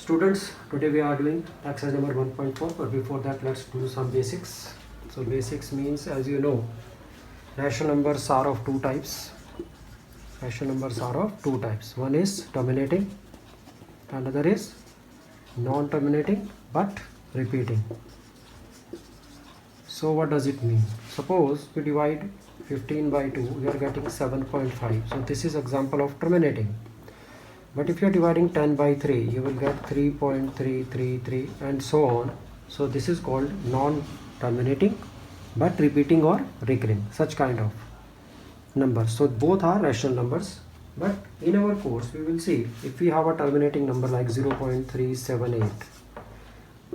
Students, today we are doing exercise number 1.4, but before that let's do some basics. So basics means, as you know, rational numbers are of two types. Rational numbers are of two types. One is terminating, another is non-terminating but repeating. So what does it mean? Suppose we divide 15 by 2, we are getting 7.5. So this is example of terminating. But if you are dividing 10 by 3, you will get 3.333 and so on. So this is called non-terminating but repeating or recurring, such kind of numbers. So both are rational numbers. But in our course, we will see if we have a terminating number like 0.378,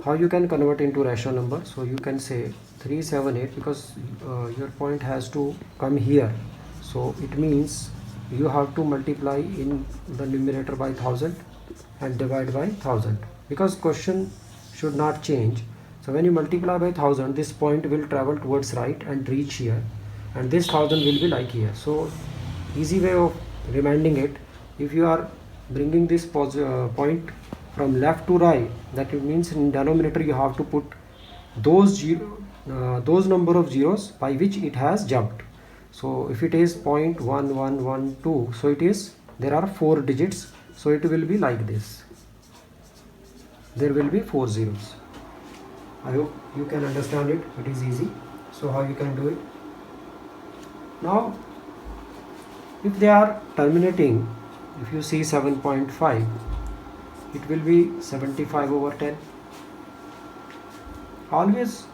how you can convert into rational number. So you can say 378 because your point has to come here. So it means you have to multiply in the numerator by 1000 and divide by 1000 because question should not change. So when you multiply by 1000, this point will travel towards right and reach here, and this 1000 will be like here. So easy way of reminding it, if you are bringing this point from left to right, that means in denominator you have to put those number of zeros by which it has jumped. So if it is 0.1112, so it is, there are 4 digits, so it will be like this. There will be 4 zeros. I hope you can understand it. It is easy. So how you can do it? Now, if they are terminating, if you see 7.5, it will be 75 over 10. Always,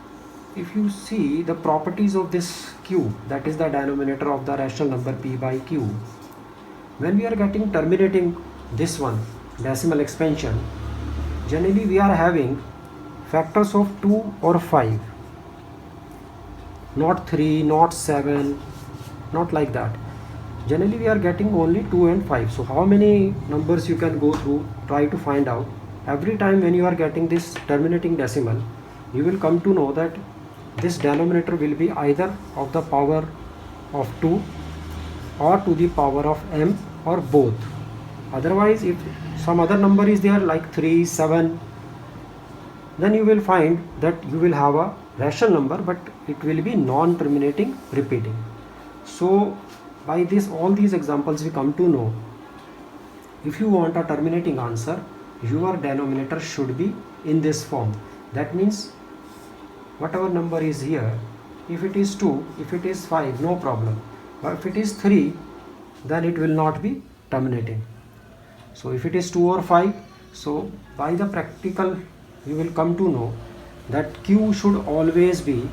if you see the properties of this cube, that is the denominator of the rational number p by q, when we are getting terminating this one, decimal expansion, generally we are having factors of 2 or 5, not 3, not 7, not like that. Generally we are getting only 2 and 5. So how many numbers you can go through, try to find out. Every time when you are getting this terminating decimal, you will come to know that this denominator will be either of the power of 2 or to the power of m or both. Otherwise, if some other number is there like 3, 7, then you will find that you will have a rational number, but it will be non-terminating repeating. So by this, all these examples we come to know, if you want a terminating answer, your denominator should be in this form. That means whatever number is here, if it is 2, if it is 5, no problem. But if it is 3, then it will not be terminating. So if it is 2 or 5, so by the practical you will come to know that q should always be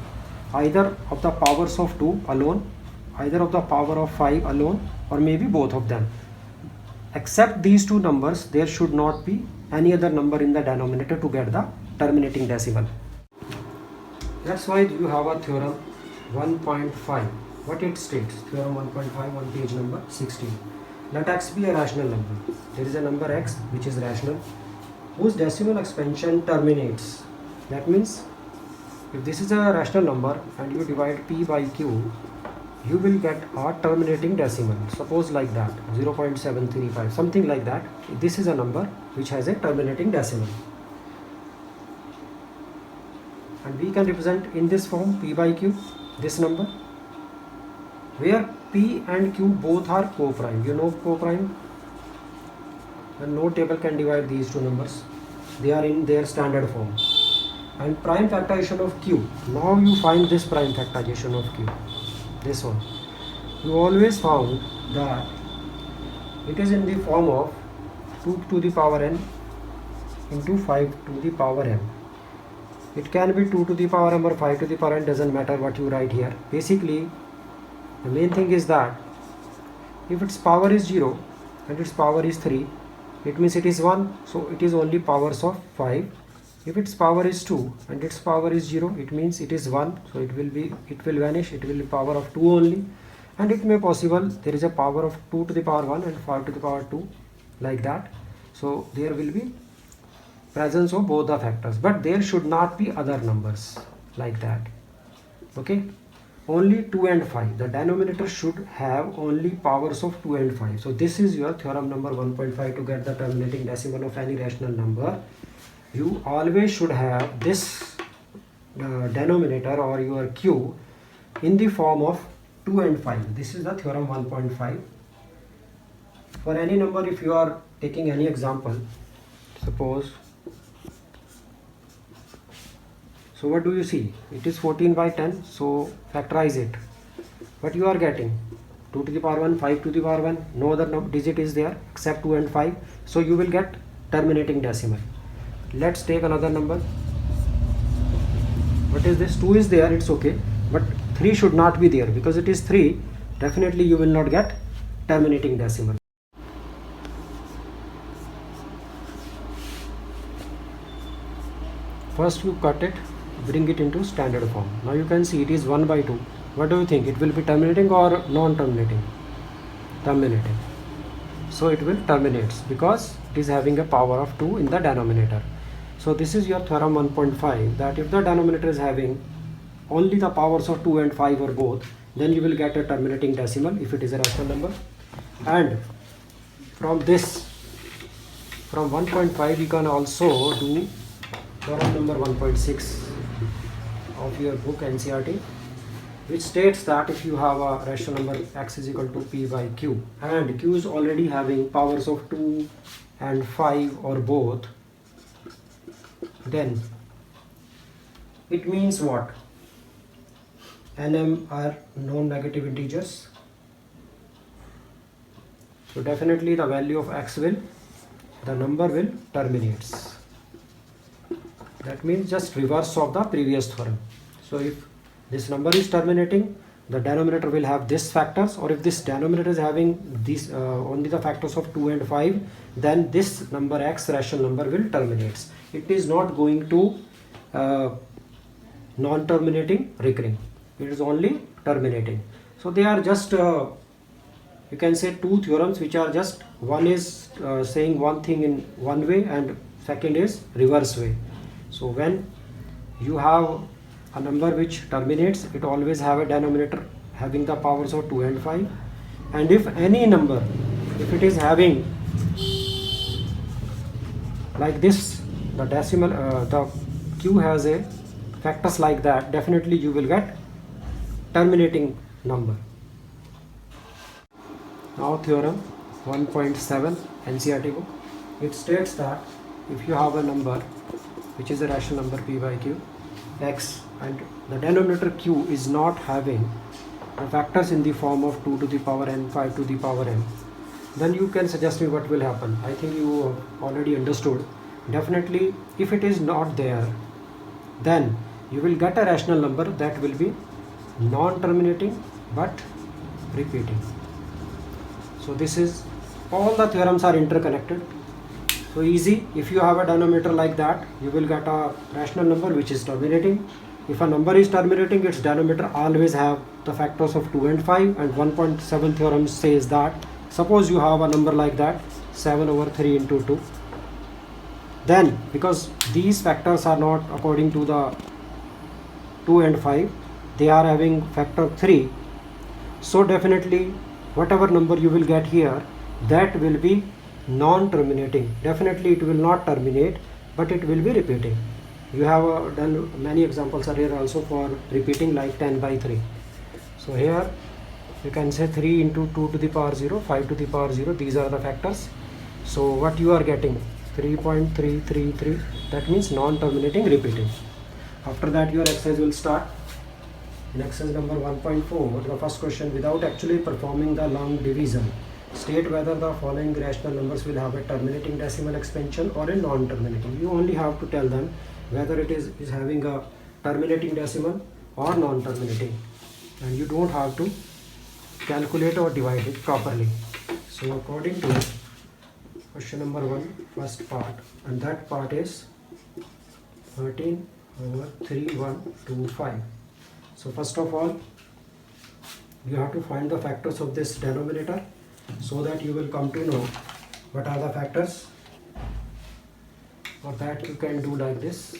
either of the powers of 2 alone, either of the power of 5 alone, or maybe both of them. Except these two numbers, there should not be any other number in the denominator to get the terminating decimal. That's why you have a theorem 1.5. What it states? Theorem 1.5 on page number 16. Let x be a rational number. There is a number x which is rational, whose decimal expansion terminates. That means if this is a rational number and you divide p by q, you will get a terminating decimal. Suppose like that, 0.735, something like that. This is a number which has a terminating decimal. And we can represent in this form p by q, this number, where p and q both are co-prime. You know co-prime? And no table can divide these two numbers. They are in their standard form. And prime factorization of q. Now you find this prime factorization of q. This one. You always found that it is in the form of 2 to the power n into 5 to the power m. It can be 2 to the power m or 5 to the power n, doesn't matter what you write here. Basically, the main thing is that if its power is 0 and its power is 3, it means it is 1, so it is only powers of 5. If its power is 2 and its power is 0, it means it is 1, so it will vanish, it will be power of 2 only. And it may possible there is a power of 2 to the power 1 and 5 to the power 2, like that. So there will be presence of both the factors, but there should not be other numbers like that. Okay, only 2 and 5. The denominator should have only powers of 2 and 5. So this is your theorem number 1.5. To get the terminating decimal of any rational number, you always should have this denominator or your q in the form of 2 and 5. This is the theorem 1.5. For any number, if you are taking any example, suppose, so what do you see? It is 14 by 10, so factorize it. What you are getting? 2 to the power 1, 5 to the power 1, no other digit is there except 2 and 5, so you will get terminating decimal. Let's take another number. What is this? 2 is there, it's okay, but 3 should not be there, because it is 3, definitely you will not get terminating decimal. First you cut it, bring it into standard form. Now you can see it is 1 by 2. What do you think? It will be terminating or non-terminating? Terminating. So it will terminates because it is having a power of 2 in the denominator. So this is your theorem 1.5, that if the denominator is having only the powers of 2 and 5 or both, then you will get a terminating decimal if it is a rational number. And from this, from 1.5, you can also do theorem number 1.6 of your book NCERT, which states that if you have a rational number x is equal to p by q, and q is already having powers of 2 and 5 or both, then it means what? Nm are non-negative integers, so definitely the value of x will, the number will terminates. That means just reverse of the previous theorem. So if this number is terminating, the denominator will have this factors, or if this denominator is having these only the factors of 2 and 5, then this number x rational number will terminates. It is not going to non-terminating recurring, it is only terminating. So they are just you can say two theorems which are just, one is saying one thing in one way and second is reverse way. So when you have a number which terminates, it always have a denominator having the powers of 2 and 5, and if any number, if it is having like this, the decimal the q has a factors like that, definitely you will get terminating number. Now theorem 1.7 NCERT book, it states that if you have a number which is a rational number p by q x, and the denominator q is not having the factors in the form of 2 to the power n, 5 to the power n, then you can suggest me what will happen. I think you already understood. Definitely if it is not there, then you will get a rational number that will be non-terminating but repeating. So this is, all the theorems are interconnected. So easy, if you have a denominator like that, you will get a rational number which is terminating. If a number is terminating, its denominator always have the factors of 2 and 5, and 1.7 theorem says that suppose you have a number like that 7 over 3 into 2, then because these factors are not according to the 2 and 5, they are having factor 3, so definitely whatever number you will get here, that will be non-terminating. Definitely it will not terminate, but it will be repeating. You have done many examples are here also for repeating, like 10 by 3. So here you can say 3 into 2 to the power 0, 5 to the power 0, these are the factors. So what you are getting, 3.333, that means non-terminating repeating. After that your exercise will start. In exercise number 1.4, the first question, without actually performing the long division, state whether the following rational numbers will have a terminating decimal expansion or a non-terminating. You only have to tell them whether it is having a terminating decimal or non-terminating, and you don't have to calculate or divide it properly. So according to question number 1, first part, and that part is 13 over 3125. So first of all, you have to find the factors of this denominator, so that you will come to know what are the factors. For that you can do like this.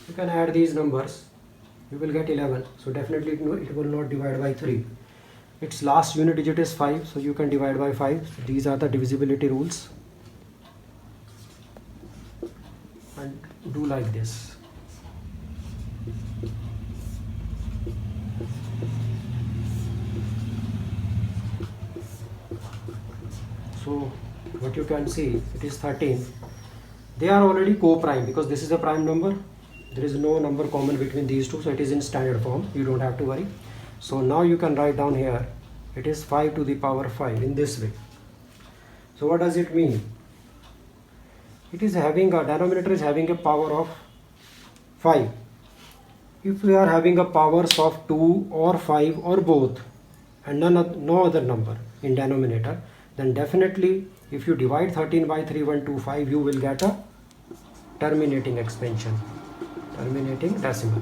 You can add these numbers you will get 11. So definitely it will not divide by 3. Its last unit digit is 5, so you can divide by 5. So these are the divisibility rules, and do like this. So what you can see, it is 13. They are already co-prime because this is a prime number. There is no number common between these two, so it is in standard form. You don't have to worry. So now you can write down here, it is 5 to the power 5 in this way. So what does it mean? It is having a denominator is having a power of 5. If we are having a powers of 2 or 5 or both and no other number in denominator, then definitely if you divide 13 by 3125, you will get a terminating expansion, terminating decimal.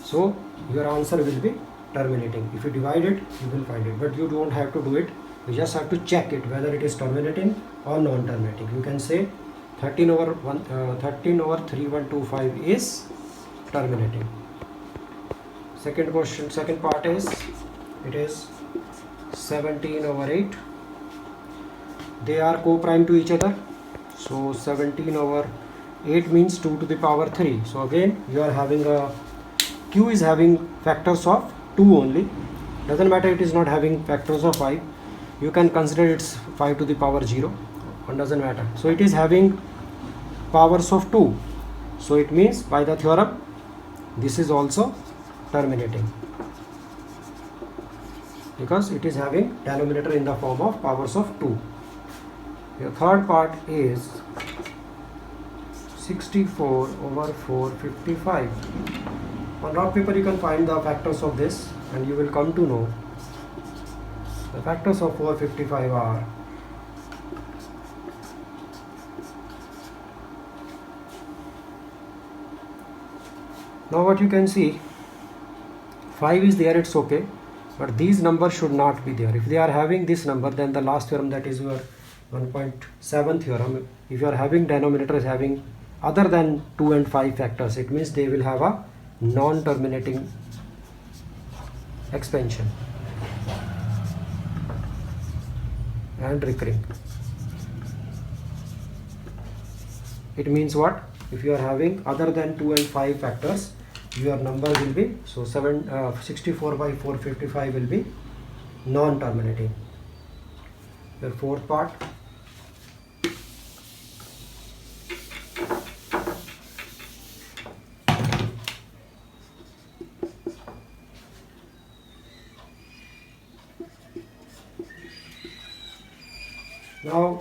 So your answer will be terminating. If you divide it, you will find it, but you don't have to do it. You just have to check it whether it is terminating or non-terminating. You can say 13 over 3125 is terminating. Second question, second part is, it is 17 over 8. They are co-prime to each other. So 17 over 8 means 2 to the power 3. So again you are having a Q is having factors of 2 only. Doesn't matter, it is not having factors of 5. You can consider it's 5 to the power 0. One doesn't matter. So it is having powers of 2. So it means by the theorem this is also terminating because it is having denominator in the form of powers of 2. The third part is 64 over 455. On rock paper you can find the factors of this and you will come to know the factors of 455 are now what you can see, 5 is there, it's okay, but these numbers should not be there. If they are having this number, then the last theorem, that is your 1.7 theorem, if you are having denominator is having other than 2 and 5 factors, it means they will have a non-terminating expansion and recurring. It means what? If you are having other than 2 and 5 factors, your number will be, so 64 by 455 will be non-terminating. Your fourth part, now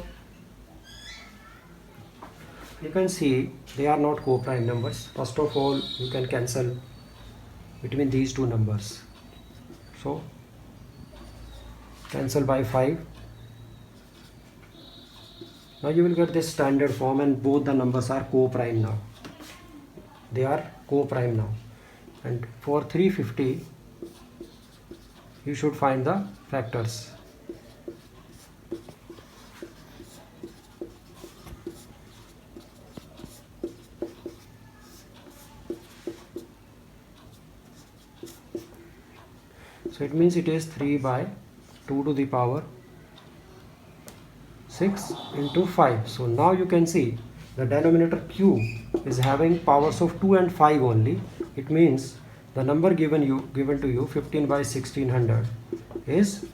you can see they are not co-prime numbers. First of all, you can cancel between these two numbers. So cancel by 5. Now you will get this standard form and both the numbers are co-prime now. They are co-prime now. And for 350, you should find the factors. So it means it is 3 by 2 to the power 6 into 5. So now you can see the denominator Q is having powers of 2 and 5 only. It means the number given to you 15 by 1600 is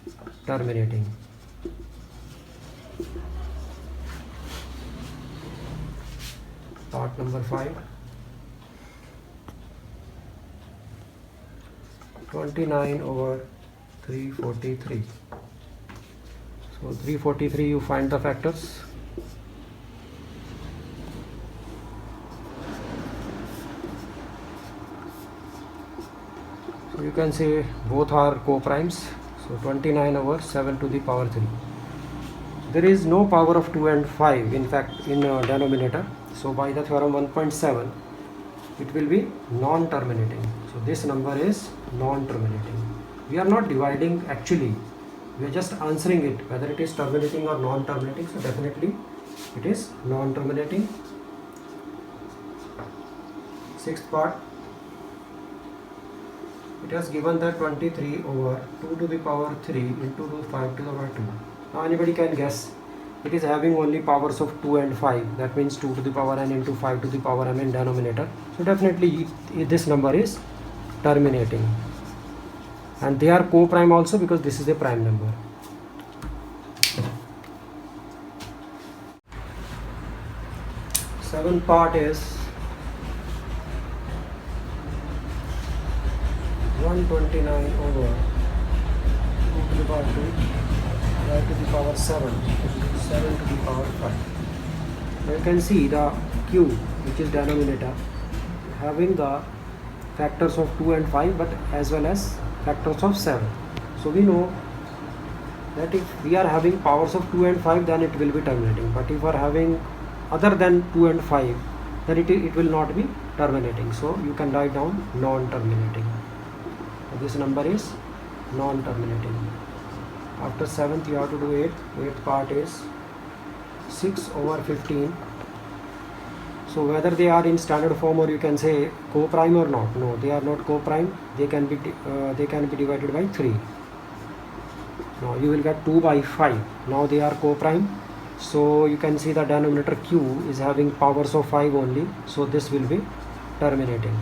terminating. Part number 5. 29 over 343. So 343, you find the factors. So you can say both are co-primes. So 29 over 7 to the power 3. There is no power of 2 and 5 in fact in denominator. So by the theorem 1.7, it will be non-terminating. So this number is non-terminating. We are not dividing actually, we are just answering it whether it is terminating or non-terminating. So definitely it is non-terminating. Sixth part, it has given that 23 over 2 to the power 3 into 5 to the power 2. Now anybody can guess. It is having only powers of 2 and 5. That means 2 to the power n into 5 to the power m in denominator. So definitely this number is terminating. And they are co-prime also because this is a prime number. Seventh part is 129 over 2 to the power 2 right to the power 7 to the power 5. Now you can see the q, which is denominator, having the factors of 2 and 5 but as well as factors of 7. So we know that if we are having powers of 2 and 5, then it will be terminating, but if we are having other than 2 and 5, then it will not be terminating. So you can write down non-terminating. So this number is non-terminating. After 7th you have to do 8th. 8th part is 6 over 15. So whether they are in standard form or you can say co-prime or not. No, they are not co-prime. They can be divided by 3. Now you will get 2 by 5. Now they are co-prime. So you can see the denominator q is having powers of 5 only. So this will be terminating.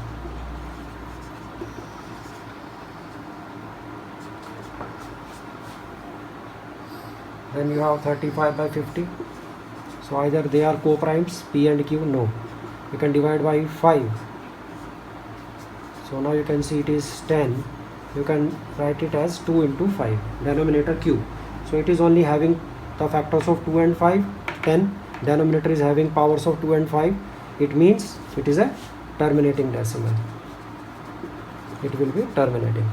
Then you have 35 by 50. So either they are co-primes, p and q. No, you can divide by 5. So now you can see it is 10. You can write it as 2 into 5, denominator q. So it is only having the factors of 2 and 5, 10. Denominator is having powers of 2 and 5. It means it is a terminating decimal. It will be terminating.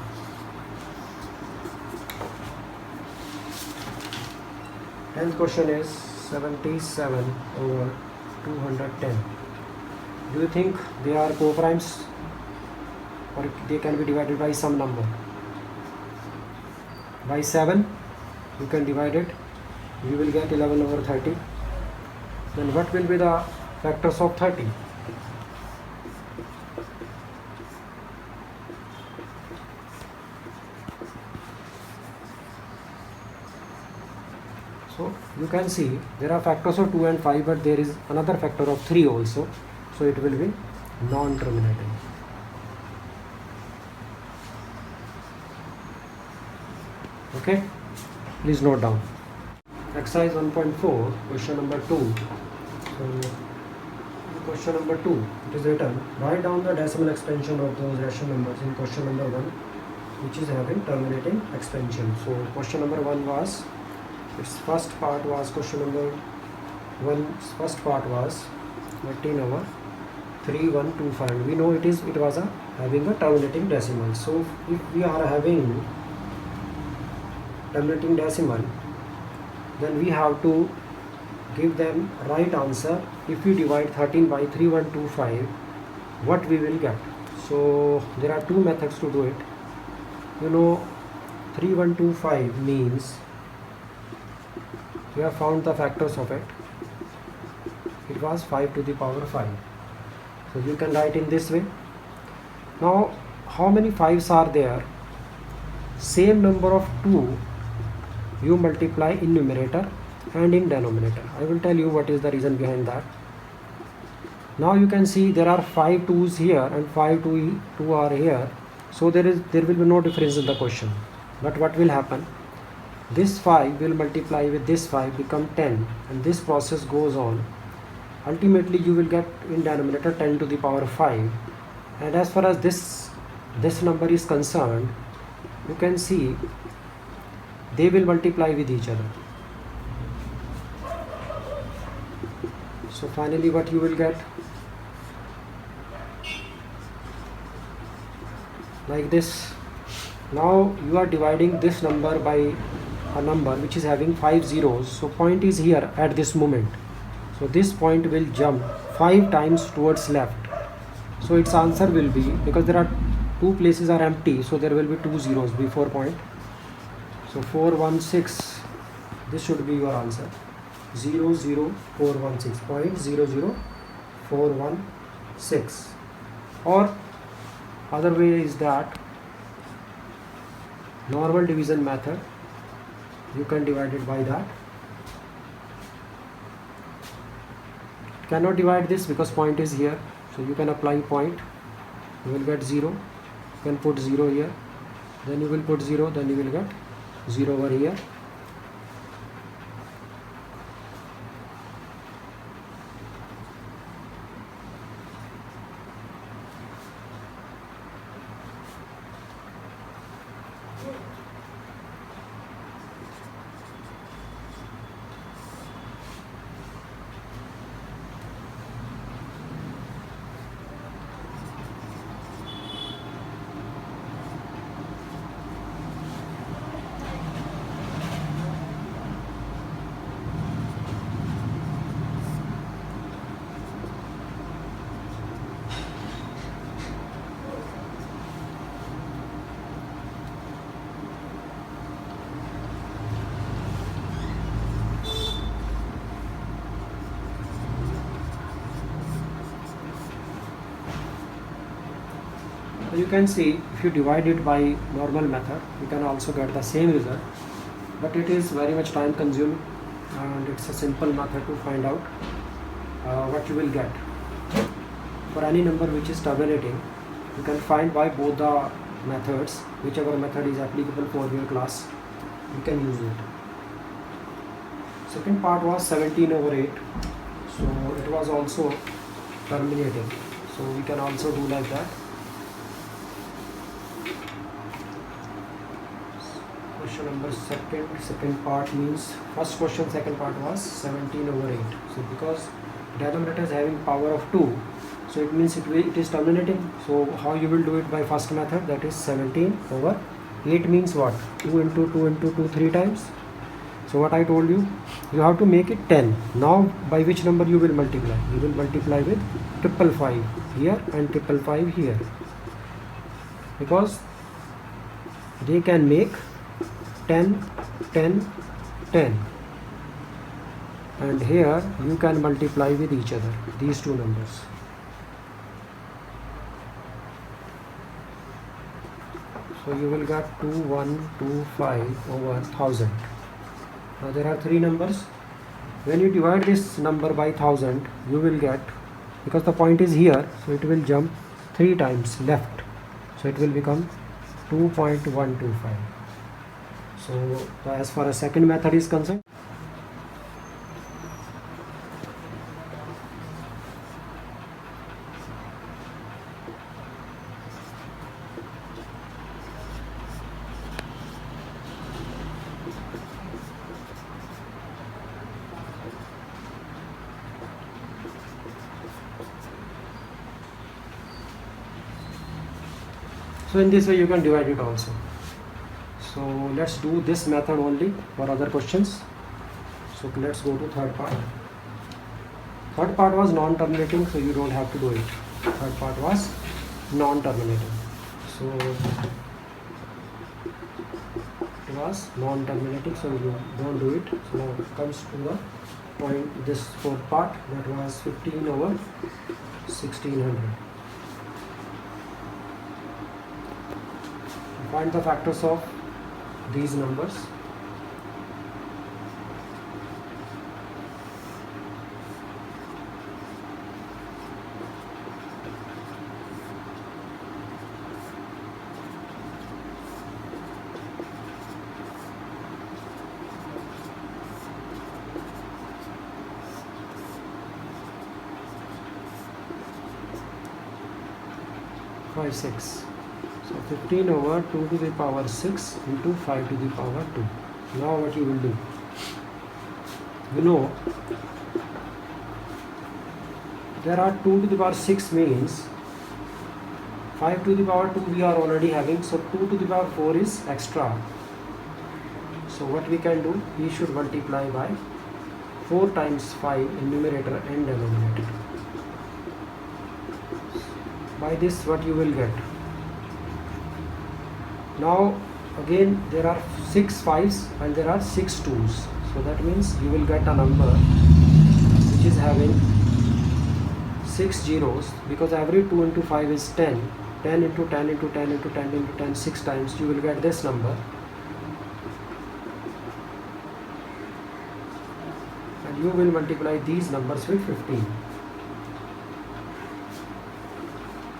Tenth question is 77 over 210. Do you think they are co-primes or they can be divided by some number? By 7 you can divide it. You will get 11 over 30. Then what will be the factors of 30? So you can see there are factors of 2 and 5, but there is another factor of 3 also. So it will be non-terminating. Okay, please note down. Exercise 1.4, question number 2. So question number 2, it is written, write down the decimal expansion of those rational numbers in question number 1 which is having terminating expansion. So question number 1 was, its first part was question number 1's first part was 13 over 3125. We know it was having a terminating decimal. So if we are having terminating decimal, then we have to give them right answer. If we divide 13 by 3125, what we will get? So there are two methods to do it. You know, 3125 means we have found the factors of it. It was 5 to the power 5. So you can write in this way. Now how many 5s are there? Same number of 2 you multiply in numerator and in denominator. I will tell you what is the reason behind that. Now you can see there are 5 2's here and 5 2 are here. So there will be no difference in the question. But what will happen? This 5 will multiply with this 5, become 10, and this process goes on. Ultimately you will get in denominator 10 to the power 5. And as far as this number is concerned, you can see they will multiply with each other. So finally what you will get? Like this. Now you are dividing this number by a number which is having 5 zeros. So point is here at this moment. So this point will jump 5 times towards left. So its answer will be, because there are 2 places are empty, so there will be 2 zeros before point. So 416, this should be your answer. 00416, 0.00416. Or other way is that normal division method, you can divide it by that. Cannot divide this because point is here, so you can apply point, you will get 0. You can put 0 here, then you will put 0, then you will get 0 over here. You can see if you divide it by normal method, you can also get the same result, but it is very much time consuming, and it's a simple method to find out what you will get. For any number which is terminating, you can find by both the methods, whichever method is applicable for your class, you can use it. Second part was 17 over 8, so it was also terminating, so we can also do like that. Question number second part means first question second part was 17 over 8. So because denominator is having power of 2, so it means it is terminating. So how you will do it by first method, that is 17 over 8 means what? 2 into 2 into 2 3 times. So what I told you, you have to make it 10. Now by which number you will multiply? You will multiply with 555 here and 555 here, because they can make 10 10 10, and here you can multiply with each other, these two numbers. So you will get 2125 over 1000. Now there are three numbers. When you divide this number by 1000, you will get, because the point is here, so it will jump 3 times left, so it will become 2.125. So as far as second method is concerned, so in this way you can divide it also. So let's do this method only for other questions. So let's go to third part. Third part was non-terminating, so you don't have to do it. Third part was non-terminating. So it was non-terminating, so you don't do it. So now it comes to the point, this fourth part, that was 15 over 1600. Find the factors of these numbers. Five, 6. So 15 over 2 to the power 6 into 5 to the power 2. Now what you will do? You know, there are 2 to the power 6 means 5 to the power 2 we are already having, so 2 to the power 4 is extra. So what we can do, we should multiply by 4 times 5 in numerator and denominator. By this what you will get? Now again there are 6 5s and there are 6 2s, so that means you will get a number which is having 6 zeros, because every 2 into 5 is 10. 10 into 10 into 10 into 10 into 10 6 times, you will get this number. and you will multiply these numbers with 15.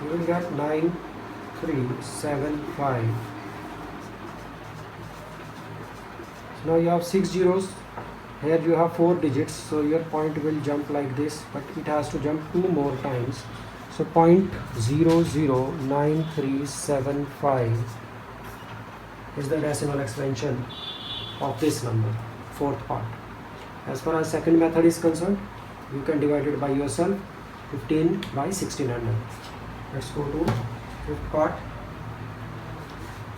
You will get 9375. So now you have 6 zeros. Here you have 4 digits, so your point will jump like this, but it has to jump 2 more times. So 0.009375 is the decimal expansion of this number, fourth part. As far as second method is concerned, you can divide it by yourself, 15 by 1600. Let's go to fifth part.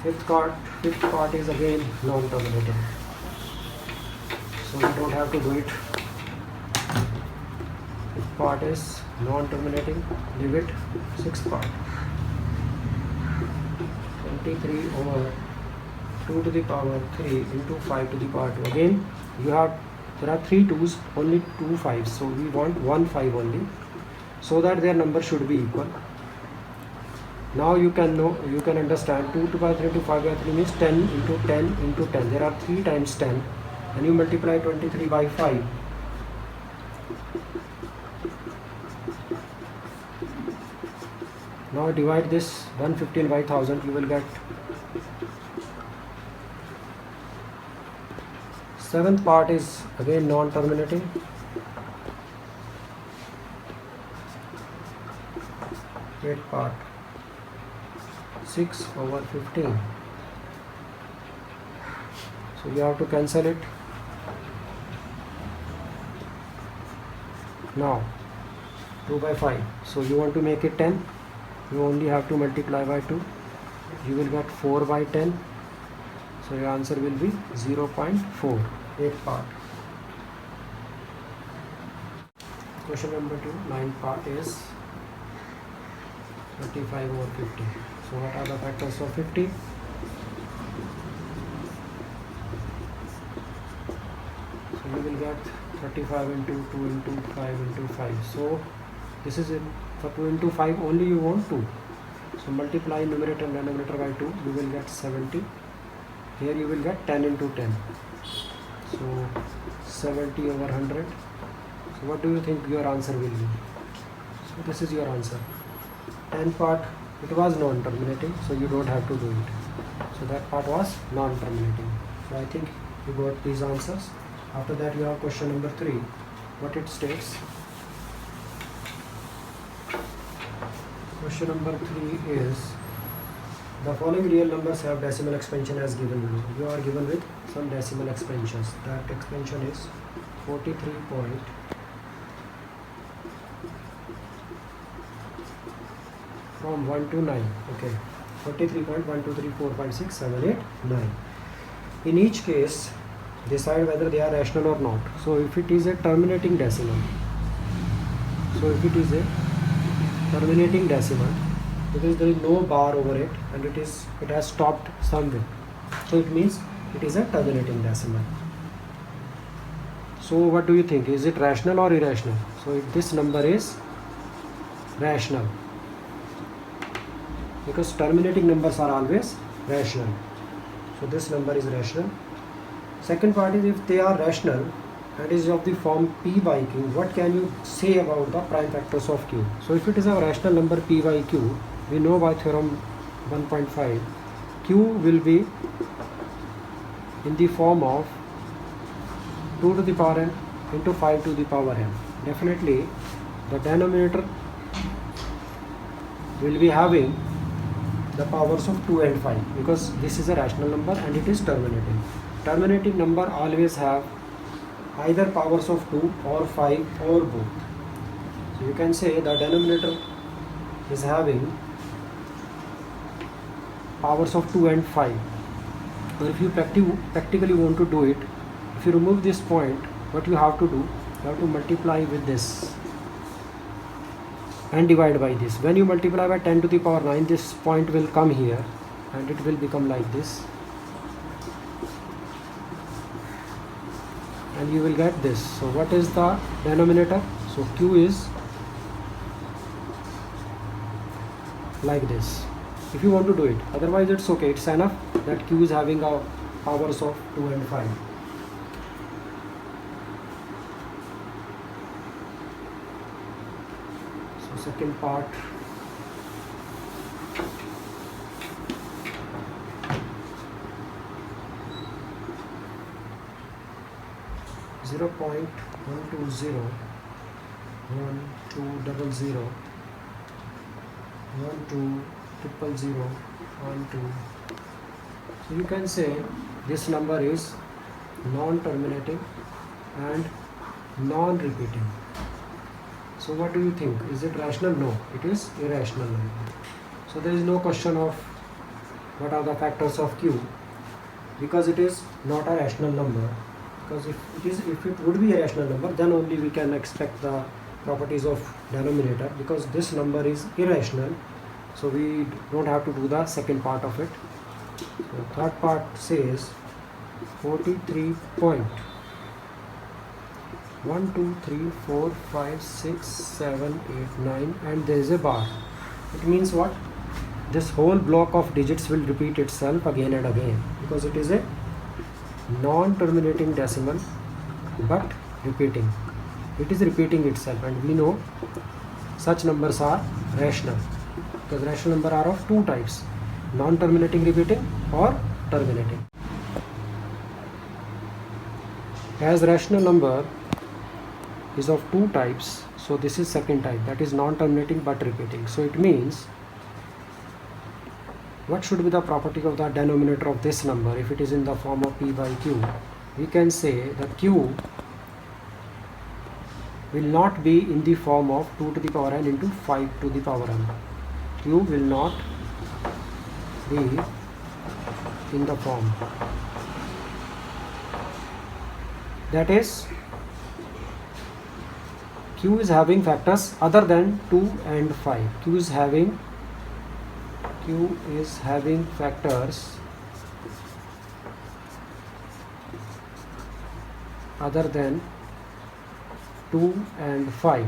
Fifth part is again non-terminating, so we don't have to do it. Fifth part is non-terminating. Leave it. Sixth part, 23 over 2 to the power 3 into 5 to the power 2. Again, there are 3 2's, only 2 5's, so we want 1 5 only, so that their number should be equal. Now you can understand 2 to the power 3 to 5 by 3 means 10 into 10 into 10. There are 3 times 10, and you multiply 23 by 5. Now divide this 115 by 1000, you will get. Seventh part is again non-terminating. Eighth part, 6 over 15. So you have to cancel it. Now 2 by 5. So you want to make it 10. You only have to multiply by 2. You will get 4 by 10. So your answer will be 0.4. Eighth part. Question number 2, ninth part is 35 over 50. So what are the factors of 50? So you will get 35 into 2 into 5 into 5. So this is it. For 2 into 5 only you want 2. So multiply numerator and denominator by 2. You will get 70. Here you will get 10 into 10. So 70 over 100. So what do you think your answer will be? So this is your answer. 10th part, it was non-terminating, so you don't have to do it. So that part was non-terminating. So I think you got these answers. After that you have question number 3. What it states? Question number 3 is, the following real numbers have decimal expansion as given below. You are given with some decimal expansions. That expansion is 43 point from 1 to 9. Okay, 43.123456789. In each case, decide whether they are rational or not. So if it is a terminating decimal, because there is no bar over it and it has stopped somewhere, so it means it is a terminating decimal. So what do you think? Is it rational or irrational? So if this number is rational, because terminating numbers are always rational. So this number is rational. Second part is, if they are rational and is of the form p by q, what can you say about the prime factors of q? So if it is a rational number p by q, we know by theorem 1.5, q will be in the form of 2 to the power n into 5 to the power n. Definitely the denominator will be having the powers of 2 and 5, because this is a rational number and it is terminating. Terminating number always have either powers of 2 or 5 or both. So you can say the denominator is having powers of 2 and 5. Or if you practically want to do it, if you remove this point, what you have to do, you have to multiply with this and divide by this. When you multiply by 10 to the power 9, this point will come here and it will become like this, and you will get this. So what is the denominator? So q is like this, if you want to do it. Otherwise it's okay, it's enough that q is having a powers of 2 and 5. second part. Zero point 120 1200 1200 12. So you can say this number is non-terminating and non-repeating. So what do you think? Is it rational? No, it is irrational number. So there is no question of what are the factors of Q, because it is not a rational number. Because if it would be a rational number, then only we can expect the properties of denominator, because this number is irrational, so we don't have to do the second part of it. So third part says 43.123456789, and there is a bar. It means what? This whole block of digits will repeat itself again and again, because it is a non-terminating decimal but repeating. It is repeating itself, and we know such numbers are rational, because rational number are of two types: non-terminating repeating or terminating. As rational number is of two types, so this is second type, that is non-terminating but repeating. So it means, what should be the property of the denominator of this number if it is in the form of P by Q? We can say the Q will not be in the form of 2 to the power n into 5 to the power n. Q will not be in the form. That is, Q is having factors other than 2 and 5. Q is having factors other than 2 and 5,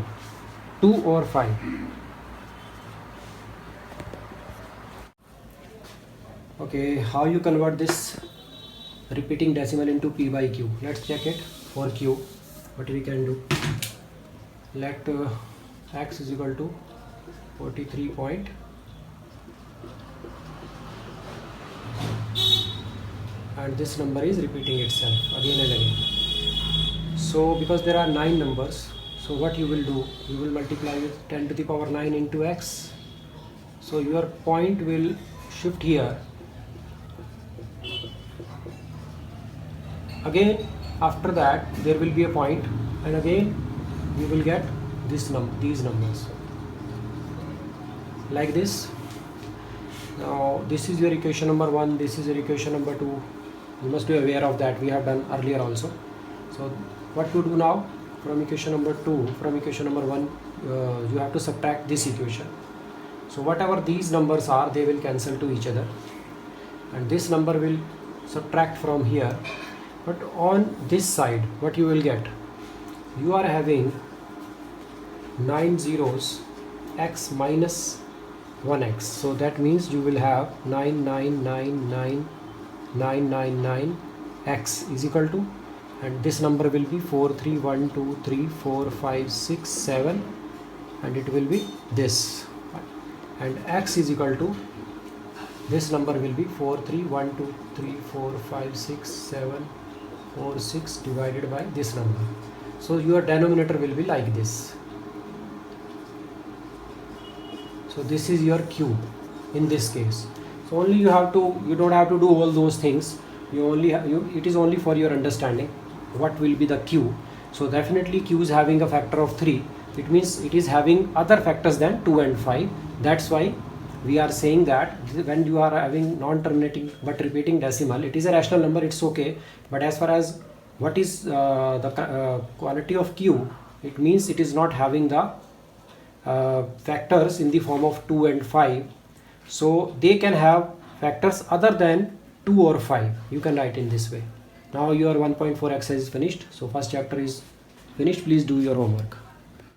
2 or 5. Okay, how you convert this repeating decimal into P by Q? Let's check it. For Q, what we can do? Let x is equal to 43 point, and this number is repeating itself again and again. So because there are 9 numbers, so what you will do? You will multiply with 10 to the power 9 into x. So your point will shift here. Again, after that there will be a point, and again you will get these numbers like this. Now this is your equation number 1, this is your equation number 2. You must be aware of that, we have done earlier also. So what to do now? From equation number 2, from equation number 1, you have to subtract this equation. So whatever these numbers are, they will cancel to each other, and this number will subtract from here. But on this side, what you will get? You are having 9 zeros, x minus 1x. So that means you will have 9999999 x is equal to, and this number will be 43123456 and it will be this, and x is equal to, this number will be 43123456 divided by this number. So your denominator will be like this. So this is your Q in this case. So only you don't have to do all those things. It is only for your understanding what will be the Q. So definitely Q is having a factor of 3. It means it is having other factors than 2 and 5. That's why we are saying that when you are having non-terminating but repeating decimal, it is a rational number, it's okay. But as far as what is the quality of Q, it means it is not having the factors in the form of 2 and 5. So they can have factors other than 2 or 5. You can write in this way. Now your 1.4 exercise is finished. So first chapter is finished. Please do your homework.